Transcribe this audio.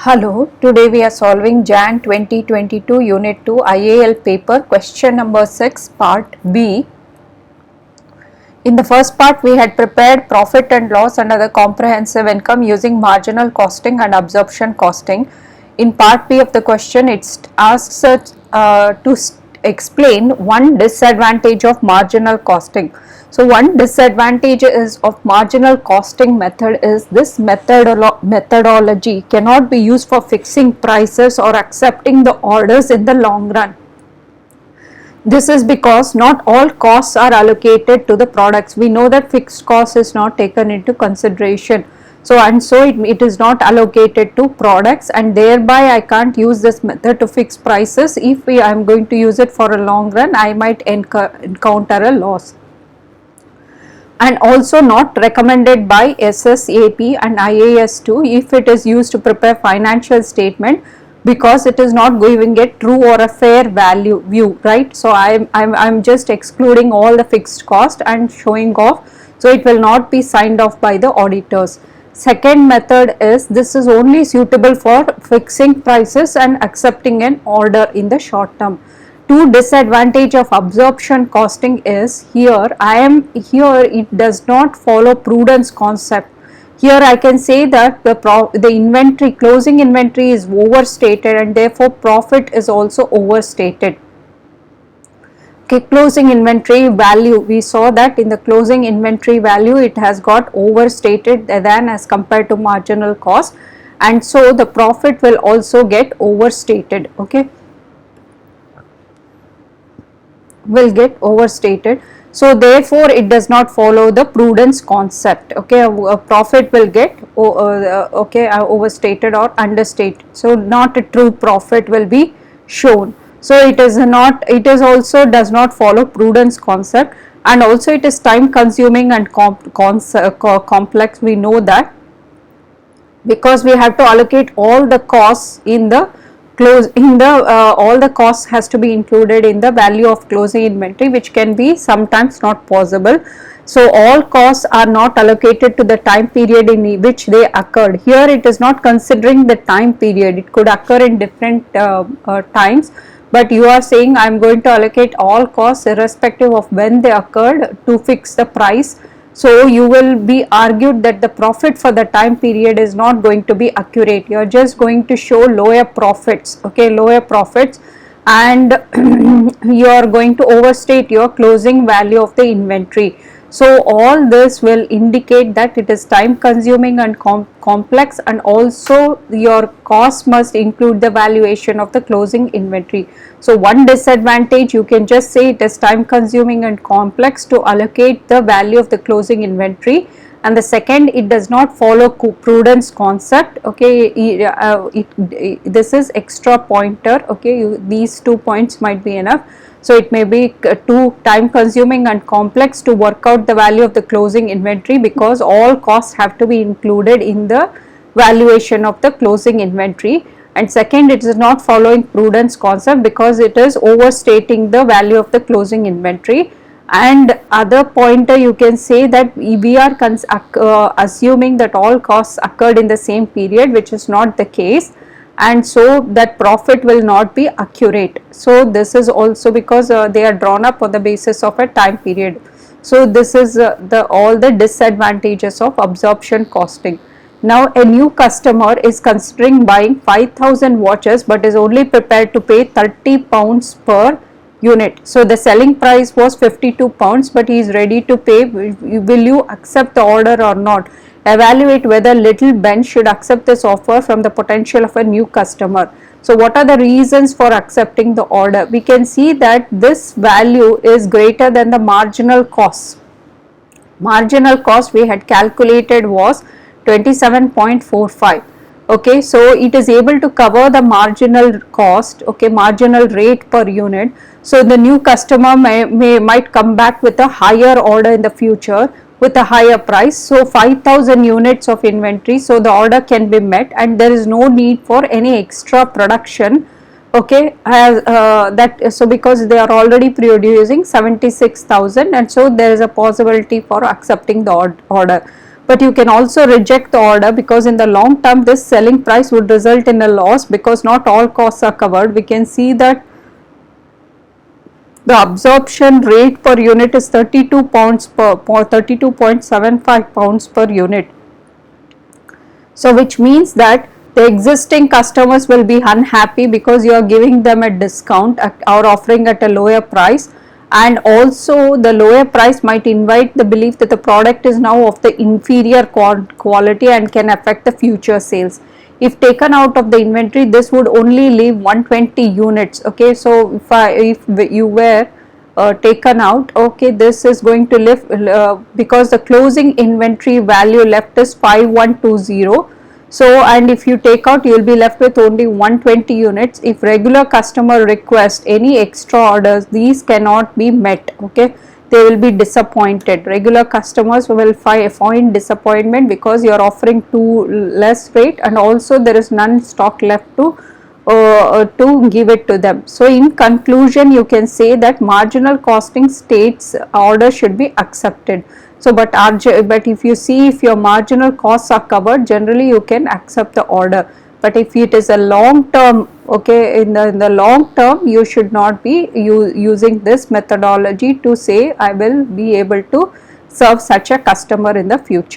Hello, today we are solving Jan 2022 Unit 2 IAL paper question number 6 part B. In the first part we had prepared profit and loss under the comprehensive income using marginal costing and absorption costing. In part B of the question it asks us to explain one disadvantage of marginal costing. So one disadvantage is of marginal costing method is this methodology cannot be used for fixing prices or accepting the orders in the long run. This is because not all costs are allocated to the products. We know that fixed cost is not taken into consideration. So it is not allocated to products, and thereby I can't use this method to fix prices. If I am going to use it for a long run, I might encounter a loss. And also not recommended by SSAP and IAS 2 if it is used to prepare financial statement, because it is not giving a true or a fair value view, right? So I'm just excluding all the fixed cost and showing off, so it will not be signed off by the auditors. Second method is this is only suitable for fixing prices and accepting an order in the short term. Two disadvantage of absorption costing is here it does not follow prudence concept. Here I can say that the inventory, closing inventory is overstated, and therefore profit is also overstated. Okay, closing inventory value, we saw that in the closing inventory value it has got overstated than as compared to marginal cost, and so the profit will also get overstated. Okay, will get overstated. So therefore it does not follow the prudence concept. Okay, a profit will get overstated or understated, so not a true profit will be shown. So it is also does not follow prudence concept, and also it is time consuming and complex. We know that because we have to allocate all the costs in the all the costs has to be included in the value of closing inventory, which can be sometimes not possible. So all costs are not allocated to the time period in which they occurred. Here it is not considering the time period, it could occur in different times, but you are saying I am going to allocate all costs irrespective of when they occurred to fix the price. So you will be argued that the profit for the time period is not going to be accurate. You are just going to show lower profits, okay, lower profits, and you are going to overstate your closing value of the inventory. So all this will indicate that it is time consuming and complex, and also your cost must include the valuation of the closing inventory. So one disadvantage, you can just say it is time consuming and complex to allocate the value of the closing inventory, and the second, it does not follow prudence concept. Okay, this is extra pointer. Okay, these 2 points might be enough. So it may be too time consuming and complex to work out the value of the closing inventory, because all costs have to be included in the valuation of the closing inventory. And second, it is not following prudence concept because it is overstating the value of the closing inventory. And other pointer, you can say that we are assuming that all costs occurred in the same period, which is not the case, and so that profit will not be accurate. So this is also because they are drawn up on the basis of a time period. So this is all the disadvantages of absorption costing. Now a new customer is considering buying 5,000 watches but is only prepared to pay 30 pounds per unit. So the selling price was 52 pounds, but he is ready to pay. Will you accept the order or not? Evaluate whether Little Ben should accept this offer from the potential of a new customer. So what are the reasons for accepting the order? We can see that this value is greater than the marginal cost. Marginal cost we had calculated was 27.45. okay, so it is able to cover the marginal cost, okay, marginal rate per unit. So the new customer might come back with a higher order in the future with a higher price. So 5,000 units of inventory, so the order can be met and there is no need for any extra production. Okay, so because they are already producing 76,000, and so there is a possibility for accepting the order. but you can also reject the order, because in the long term this selling price would result in a loss, because not all costs are covered. We can see that the absorption rate per unit is 32 pounds per 32.75 pounds per unit. So which means that the existing customers will be unhappy because you are giving them a discount or offering at a lower price, and also the lower price might invite the belief that the product is now of the inferior quality and can affect the future sales. If taken out of the inventory, this would only leave 120 units. Okay, so if you were taken out, okay, this is going to lift because the closing inventory value left is 5120. So, and if you take out, you will be left with only 120 units. If regular customer request any extra orders, these cannot be met. Okay, they will be disappointed. Regular customers will find disappointment because you are offering too less rate, and also there is none stock left to give it to them. So in conclusion, you can say that marginal costing states order should be accepted. So but if you see, if your marginal costs are covered, generally you can accept the order. But if it is a long term, okay, in the long term, you should not be using this methodology to say I will be able to serve such a customer in the future.